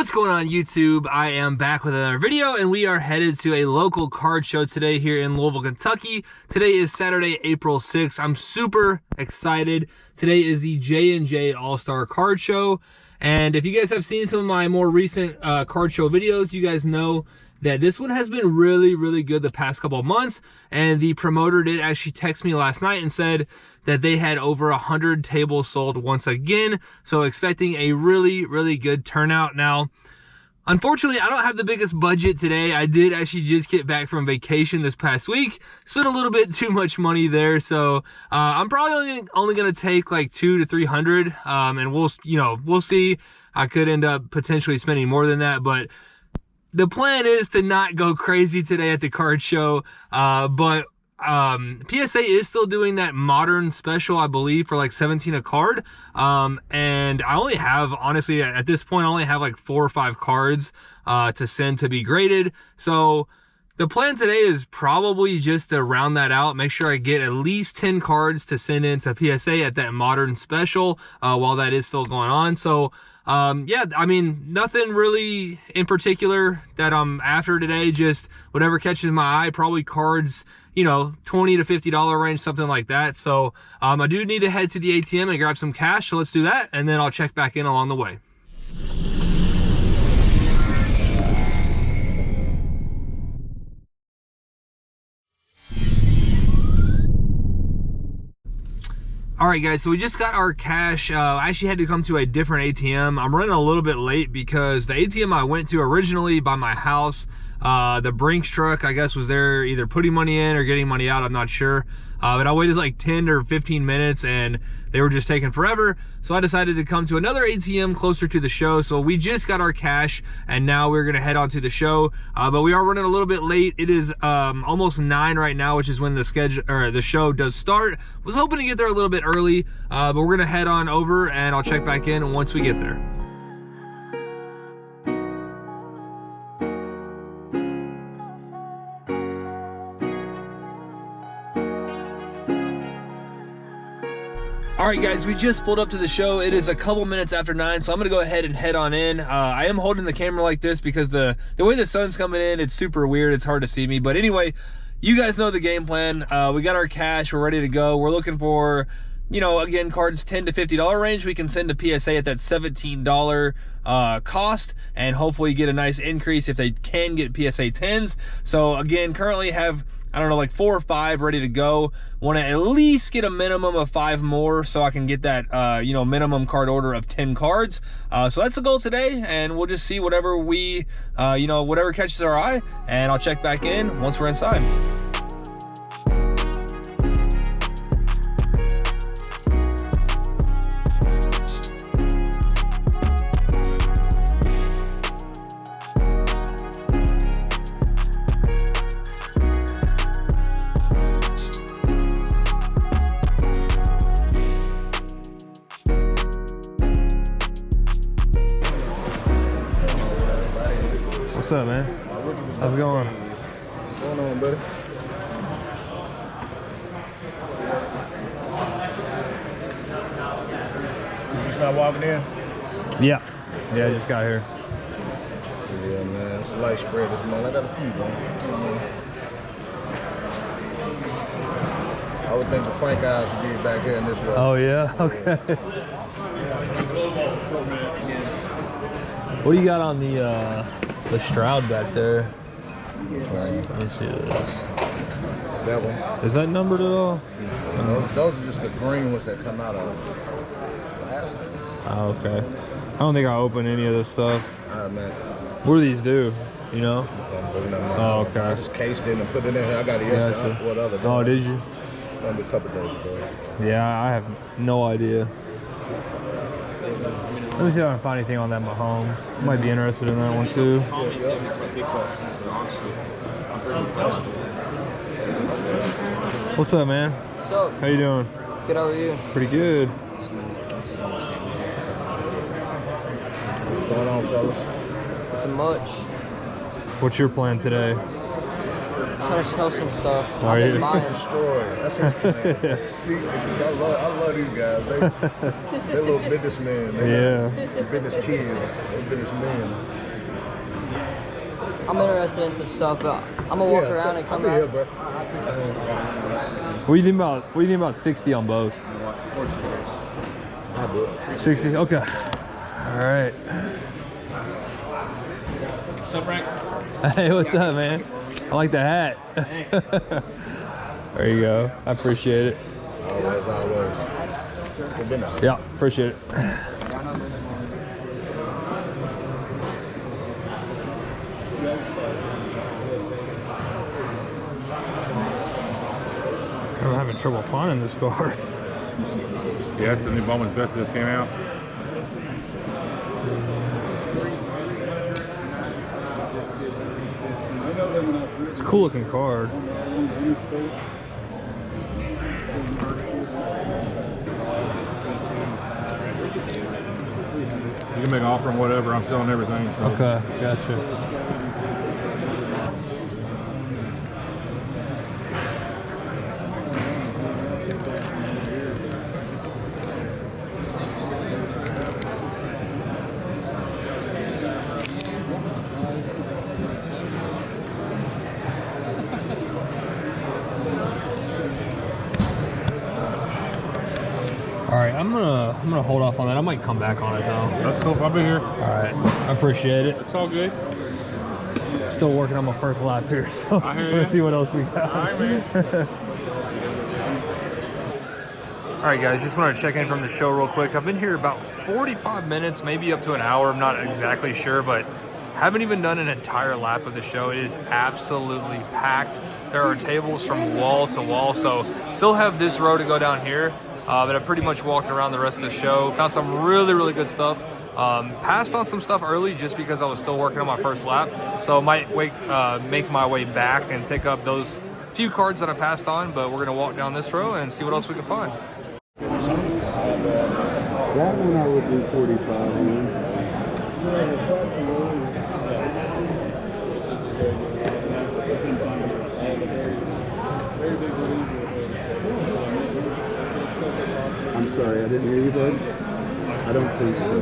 What's going on YouTube? I am back with another video and we are headed to a local card show today here in Louisville, Kentucky. Today is Saturday, April 6th. I'm super excited. Today is the J&J All-Star Card Show. And if you guys have seen some of my more recent card show videos, you guys know that this one has been really good the past couple of months. And the promoter did actually text me last night and said that they had over 100 tables sold once again. So expecting a really good turnout. Now, unfortunately, I don't have the biggest budget today. I did actually just get back from vacation this past week. Spent a little bit too much money there. So I'm probably only going to take like 200 to 300. And we'll see. I could end up potentially spending more than that, but the plan is to not go crazy today at the card show. But PSA is still doing that modern special, I believe, for like 17 a card. And I only have, honestly, at this point, I only have like 4 or 5 cards to send to be graded. So the plan today is probably just to round that out, make sure I get at least 10 cards to send in to PSA at that modern special while that is still going on. So yeah, I mean, nothing really in particular that I'm after today, just whatever catches my eye, probably cards, you know, $20 to $50 range, something like that. So I do need to head to the ATM and grab some cash, so let's do that, and then I'll check back in along the way. All right, guys, so we just got our cash. I actually had to come to a different ATM. I'm running a little bit late because the ATM I went to originally by my house, the Brinks truck, I guess, was there either putting money in or getting money out. I'm not sure. But I waited like 10 or 15 minutes and they were just taking forever. So I decided to come to another ATM closer to the show. So we just got our cash and now we're gonna head on to the show. But we are running a little bit late. It is almost 9 right now, which is when the show does start. Was hoping to get there a little bit early, but we're gonna head on over and I'll check back in once we get there. All right, guys, we just pulled up to the show. It is a couple minutes after 9, so I'm gonna go ahead and head on in. I am holding the camera like this because the way the sun's coming in, it's super weird. It's hard to see me. But anyway, you guys know the game plan. We got our cash. We're ready to go. We're looking for, you know, again, cards $10 to $50 range. We can send to PSA at that $17 cost and hopefully get a nice increase if they can get PSA 10s. So again, currently have, I don't know, like 4 or 5 ready to go. Want to at least get a minimum of 5 more so I can get that, you know, minimum card order of 10 cards. So that's the goal today, and we'll just see whatever we, you know, whatever catches our eye, and I'll check back in once we're inside. What's up, man? How's it going? What's going on, buddy? You just not walking in? Yeah, I just got here. Yeah, man. It's a light spread this morning. I got a few, man. I would think the Frank eyes would be back here in this way. Oh, yeah? Okay. What do you got on the Stroud back there? Let me see this. That one. Is that numbered at all? Those are just the green ones that come out of it. Oh, okay. I don't think I opened any of this stuff. All right, man. What do these do? You know? Oh, okay. I just cased it and put it in here. I got it yesterday. Gotcha. What other day? Oh, did you? Maybe a couple days ago. Yeah, I have no idea. Let me see if I can find anything on that Mahomes. Might be interested in that one too. What's up, man? What's up? How you doing? Good, how are you? Pretty good. What's going on, fellas? Nothing much. What's your plan today? trying to sell some stuff. Are you? Destroy. That's his plan. See, I love these guys. They're little businessmen. They're business kids. They're businessmen. I'm interested in some stuff, but I'm gonna walk around and come back. Here, bro. What do you think about 60 on both? I'll do it. 60. Okay. All right. What's up, Frank? Hey, what's up, man? I like the hat. There you go. I appreciate it. Always. Good business. Yeah, appreciate it. I'm having trouble finding this car. Yeah, that's the new Bowman's Best that just came out. It's a cool looking card. You can make an offer on whatever. I'm selling everything. So. Okay, gotcha. All right, I'm gonna hold off on that. I might come back on it though. That's cool. I'll be here. All right, I appreciate it. It's all good. Still working on my first lap here, so let's see what else we got. All right, man. All right, guys, just want to check in from the show real quick. I've been here about 45 minutes, maybe up to an hour. I'm not exactly sure, but haven't even done an entire lap of the show. It is absolutely packed. There are tables from wall to wall, so still have this row to go down here. But I pretty much walked around the rest of the show. Found some really, really good stuff. Passed on some stuff early just because I was still working on my first lap. So I might make my way back and pick up those few cards that I passed on. But we're going to walk down this row and see what else we can find. That one I would do 45 on. I'm sorry, I didn't hear you, bud. I don't think so.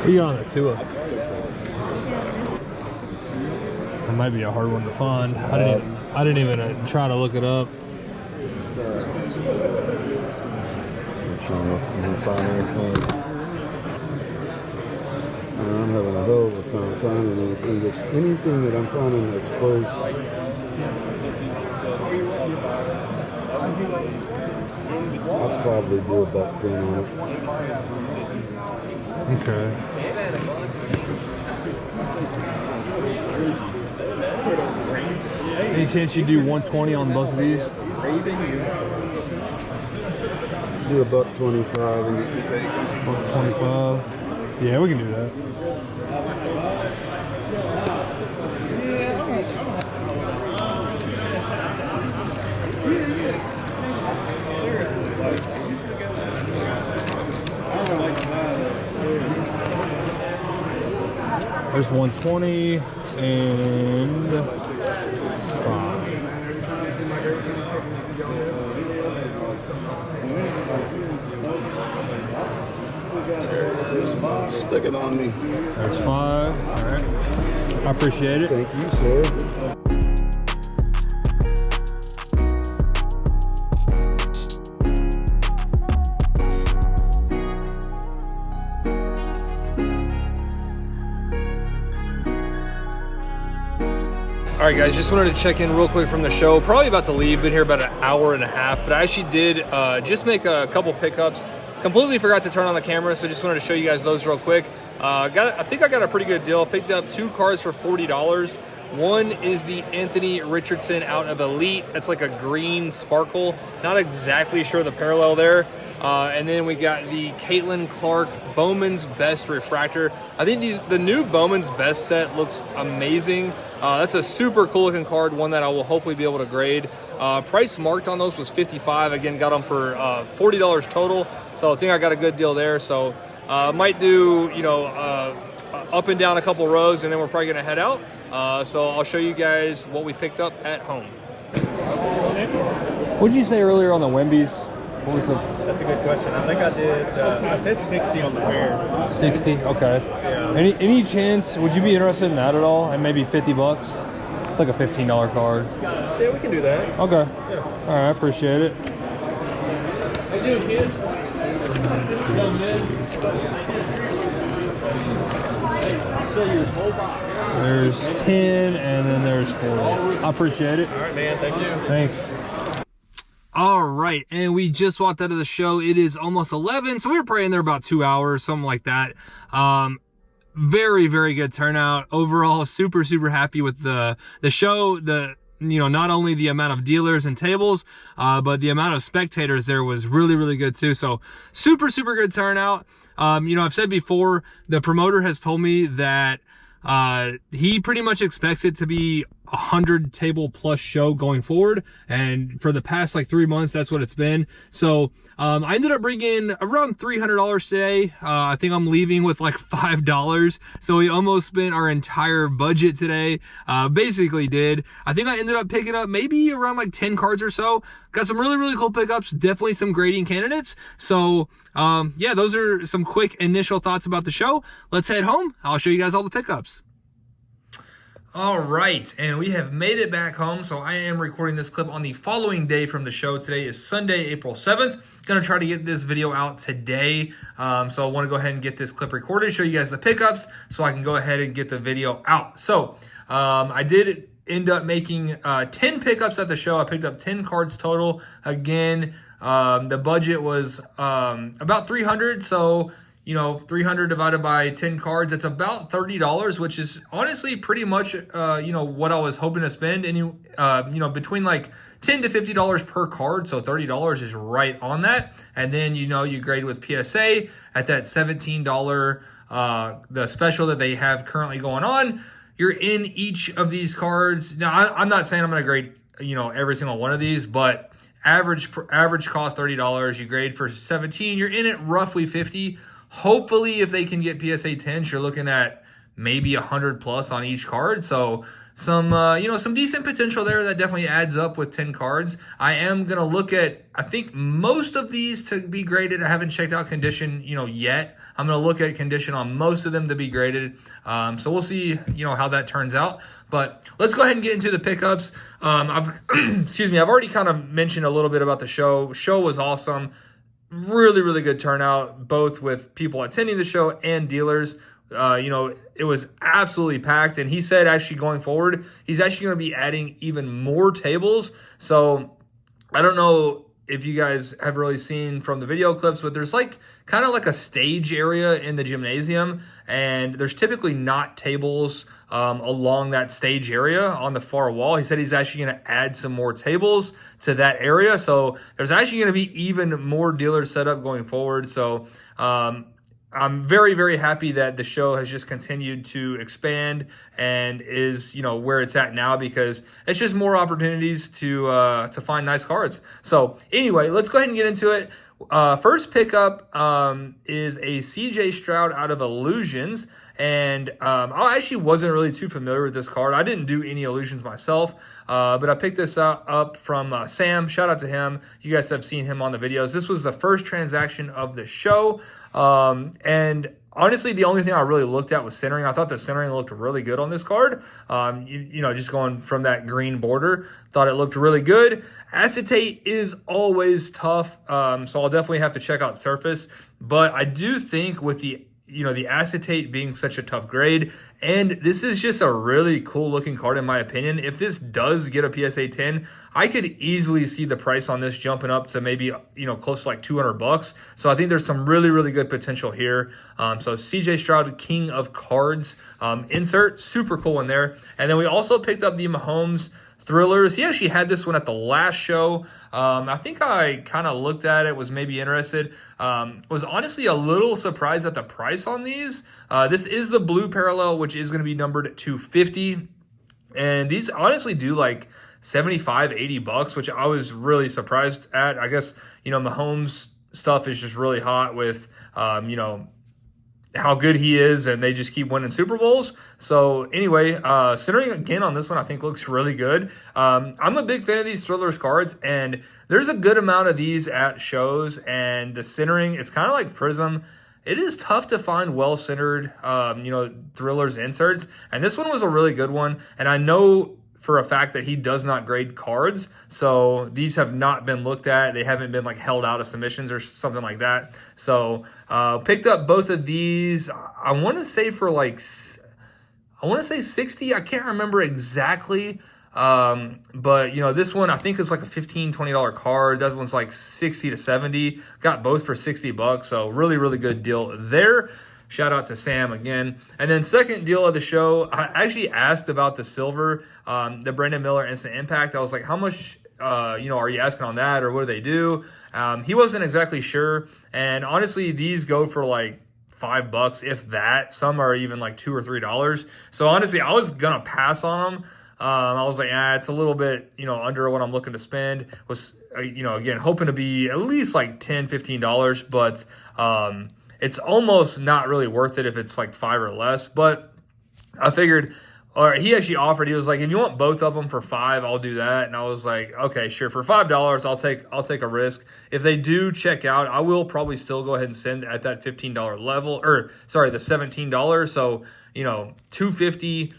You got on the Tua. That might be a hard one to find. I didn't even try to look it up. I'm trying to find anything. I'm having a hell of a time finding anything. Anything that I'm finding that's close. I'll probably do about 10 on it. Okay. Any chance you do 120 on both of these? Do about 25 and you can take them. 125. Yeah, we can do that. There's 120 and 5. Stick it on me. There's 5. All right. I appreciate it. Thank you, sir. All right, guys, just wanted to check in real quick from the show. Probably about to leave, been here about an hour and a half, but I actually did just make a couple pickups. Completely forgot to turn on the camera, so just wanted to show you guys those real quick. I think I got a pretty good deal. Picked up 2 cars for $40. One is the Anthony Richardson out of Elite. That's like a green sparkle. Not exactly sure the parallel there. And then we got the Caitlin Clark Bowman's Best Refractor. I think the new Bowman's Best set looks amazing. That's a super cool looking card, one that I will hopefully be able to grade. Price marked on those was $55. Again, got them for $40 total. So I think I got a good deal there. So Might do, up and down a couple rows, and then we're probably gonna head out. So I'll show you guys what we picked up at home. What did you say earlier on the Wimbies? What was the? That's a good question. I think I did. I said 60 on the pair. 60. Okay. Yeah. Any chance? Would you be interested in that at all? And maybe $50? It's like a $15 card. Yeah, we can do that. Okay. Yeah. All right. I appreciate it. How you doing, kids? There's 10 and then there's 40. I appreciate it. All right, man. Thank you. Thanks. All right, and we just walked out of the show. It is almost 11, so we were probably in there about 2 hours, something like that. Very, very good turnout. Overall, super, super happy with the show. Not only the amount of dealers and tables, but the amount of spectators there was really, really good too. So super, super good turnout. I've said before, the promoter has told me that he pretty much expects it to be 100 table plus show going forward, and for the past like 3 months that's what it's been. So I ended up bringing around $300 today. I think I'm leaving with like $5, so we almost spent our entire budget today. Basically did. I think I ended up picking up maybe around like 10 cards or so. Got some really, really cool pickups, definitely some grading candidates. So yeah, those are some quick initial thoughts about the show. Let's head home. I'll show you guys all the pickups. All right, and we have made it back home. So I am recording this clip on the following day from the show. Today is Sunday, April 7th. Gonna try to get this video out today. So I want to go ahead and get this clip recorded, show you guys the pickups so I can go ahead and get the video out. So I did end up making 10 pickups at the show. I picked up 10 cards total. Again, the budget was about 300. So 300 divided by 10 cards, it's about $30, which is honestly pretty much, what I was hoping to spend. And, between like $10 to $50 per card. So $30 is right on that. And then, you grade with PSA at that $17, the special that they have currently going on. You're in each of these cards. Now, I'm not saying I'm going to grade, every single one of these, but average cost $30. You grade for 17, you're in it roughly 50. Hopefully, if they can get PSA 10s, you're looking at maybe 100 plus on each card. So some decent potential there that definitely adds up with 10 cards. I am going to look at, I think most of these to be graded. I haven't checked out condition, yet. I'm going to look at condition on most of them to be graded. So we'll see, how that turns out. But let's go ahead and get into the pickups. I've already kind of mentioned a little bit about the show. Show was awesome. Really, really good turnout, both with people attending the show and dealers. It was absolutely packed. And he said actually going forward, he's actually going to be adding even more tables. So I don't know if you guys have really seen from the video clips, but there's like kind of like a stage area in the gymnasium, and there's typically not tables along that stage area on the far wall. He said he's actually going to add some more tables to that area. So there's actually going to be even more dealers set up going forward. So I'm very, very happy that the show has just continued to expand and is, where it's at now, because it's just more opportunities to find nice cards. So anyway, let's go ahead and get into it. First pickup is a CJ Stroud out of Illusions. And I actually wasn't really too familiar with this card. I didn't do any illusions myself, but I picked this up from Sam. Shout out to him. You guys have seen him on the videos. This was the first transaction of the show. And honestly, the only thing I really looked at was centering. I thought the centering looked really good on this card. Just going from that green border, thought it looked really good. Acetate is always tough, so I'll definitely have to check out surface. But I do think with the acetate being such a tough grade, and this is just a really cool looking card in my opinion. If this does get a PSA 10, I could easily see the price on this jumping up to maybe, close to like $200. So I think there's some really, really good potential here. So CJ Stroud, King of Cards, insert, super cool in there. And then we also picked up the Mahomes Thrillers. He actually had this one at the last show. I think I kind of looked at it, was maybe interested. Was honestly a little surprised at the price on these. This is the blue parallel, which is going to be numbered at $250. And these honestly do like $75-$80, which I was really surprised at. I guess, Mahomes stuff is just really hot with, how good he is, and they just keep winning Super Bowls. So anyway, centering again on this one, I think looks really good. I'm a big fan of these Thrillers cards, and there's a good amount of these at shows, and the centering, it's kind of like Prism. It is tough to find well-centered, Thrillers inserts, and this one was a really good one, and I know for a fact that he does not grade cards, so these have not been looked at. They haven't been like held out of submissions or something like that. So picked up both of these. I want to say for like, I want to say 60. I can't remember exactly. But this one I think is like a $15-$20 card. That one's like 60 to 70. Got both for $60. So really, really good deal there. Shout out to Sam again. And then second deal of the show, I actually asked about the silver, the Brandon Miller Instant Impact. I was like, how much, are you asking on that, or what do they do? He wasn't exactly sure. And honestly, these go for like $5, if that. Some are even like $2 or $3. So honestly, I was going to pass on them. I was like, it's a little bit, under what I'm looking to spend. Was, again, hoping to be at least like $10, $15, but, it's almost not really worth it if it's like $5 or less. But I figured, or he actually offered, he was like, if you want both of them for $5, I'll do that. And I was like, okay, sure. For $5, I'll take a risk. If they do check out, I will probably still go ahead and send at that $15 level, the $17. So, $250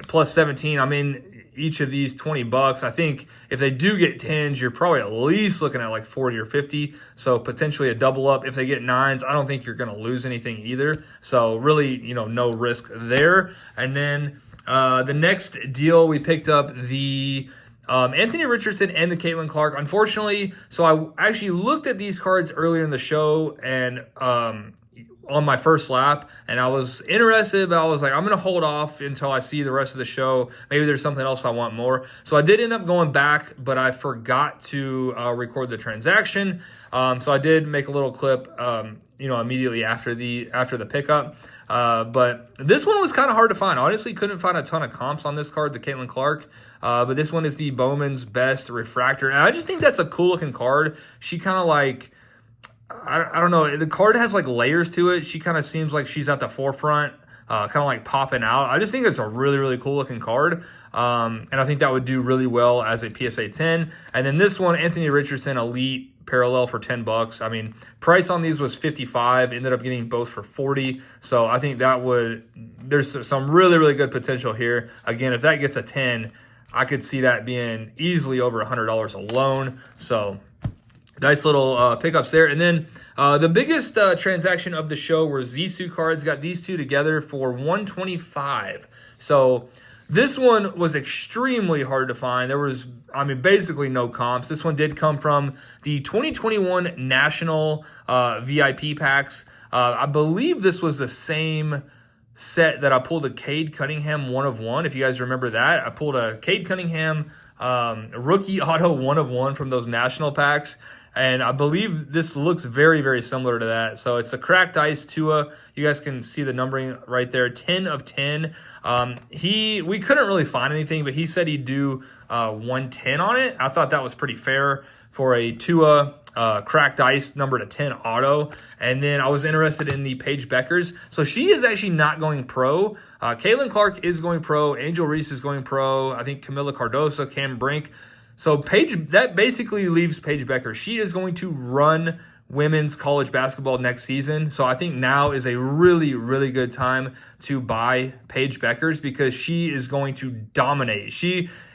plus 17. I mean, each of these $20. I think if they do get 10s, you're probably at least looking at like 40 or 50. So potentially a double up. If they get 9s, I don't think you're going to lose anything either. So really, no risk there. And then the next deal, we picked up the Anthony Richardson and the Caitlin Clark. Unfortunately, so I actually looked at these cards earlier in the show and on my first lap, and I was interested, but I was like, I'm going to hold off until I see the rest of the show. Maybe there's something else I want more. So I did end up going back, but I forgot to record the transaction. So I did make a little clip, immediately after the pickup. But this one was kind of hard to find. Honestly, couldn't find a ton of comps on this card, the Caitlin Clark. But this one is the Bowman's Best Refractor. And I just think that's a cool looking card. She kind of like, I don't know. The card has like layers to it. She kind of seems like she's at the forefront, kind of like popping out. I just think it's a really, really cool looking card. And I think that would do really well as a PSA 10. And then this one, Anthony Richardson Elite Parallel for $10. I mean, price on these was $55. Ended up getting both for $40. So I think there's some really, really good potential here. Again, if that gets a 10, I could see that being easily over $100 alone. So nice little pickups there. And then the biggest transaction of the show were Zissou cards. Got these two together for $125. So this one was extremely hard to find. There was, basically no comps. This one did come from the 2021 National VIP packs. I believe this was the same set that I pulled a Cade Cunningham 1/1. If you guys remember that, I pulled a Cade Cunningham rookie auto 1/1 from those national packs. And I believe this looks very, very similar to that. So it's a cracked ice Tua. You guys can see the numbering right there, 10 of 10. We couldn't really find anything, but he said he'd do 110 on it. I thought that was pretty fair for a Tua cracked ice number to 10 auto. And then I was interested in the Paige Beckers. So she is actually not going pro. Caitlin Clark is going pro. Angel Reese is going pro. I think Camila Cardoso, Cam Brink. So that basically leaves Paige Becker. She is going to run women's college basketball next season. So I think now is a really, really good time to buy Paige Beckers because she is going to dominate.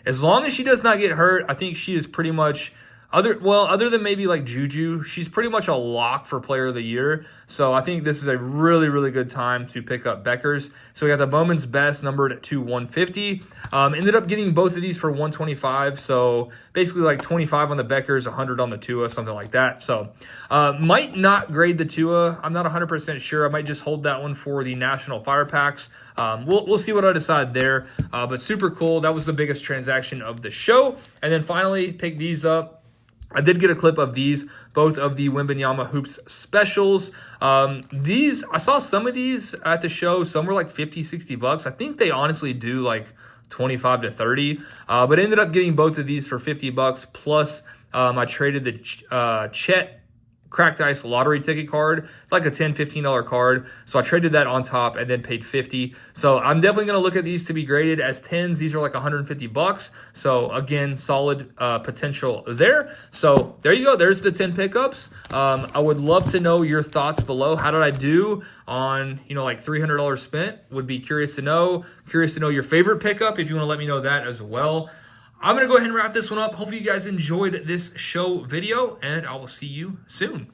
As long as she does not get hurt, I think she is pretty much other than maybe like Juju, she's pretty much a lock for player of the year. So I think this is a really, really good time to pick up Beckers. So we got the Bowman's Best numbered to 150. Ended up getting both of these for 125. So basically like 25 on the Beckers, 100 on the Tua, something like that. So might not grade the Tua. I'm not 100% sure. I might just hold that one for the National Fire Packs. We'll see what I decide there. But super cool. That was the biggest transaction of the show. And then finally pick these up. I did get a clip of these, both of the Wembanyama Hoops specials. I saw some of these at the show. Some were like $50, $60. I think they honestly do like 25 to 30. But ended up getting both of these for $50 plus I traded the Chet cracked ice lottery ticket card, like a $10, $15 card. So I traded that on top and then paid 50. So I'm definitely going to look at these to be graded as 10s. These are like 150 bucks. So again, solid potential there. So there you go. There's the 10 pickups. I would love to know your thoughts below. How did I do on, you know, like $300 spent? Would be curious to know. Curious to know your favorite pickup if you want to let me know that as well. I'm going to go ahead and wrap this one up. Hopefully you guys enjoyed this show video, and I will see you soon.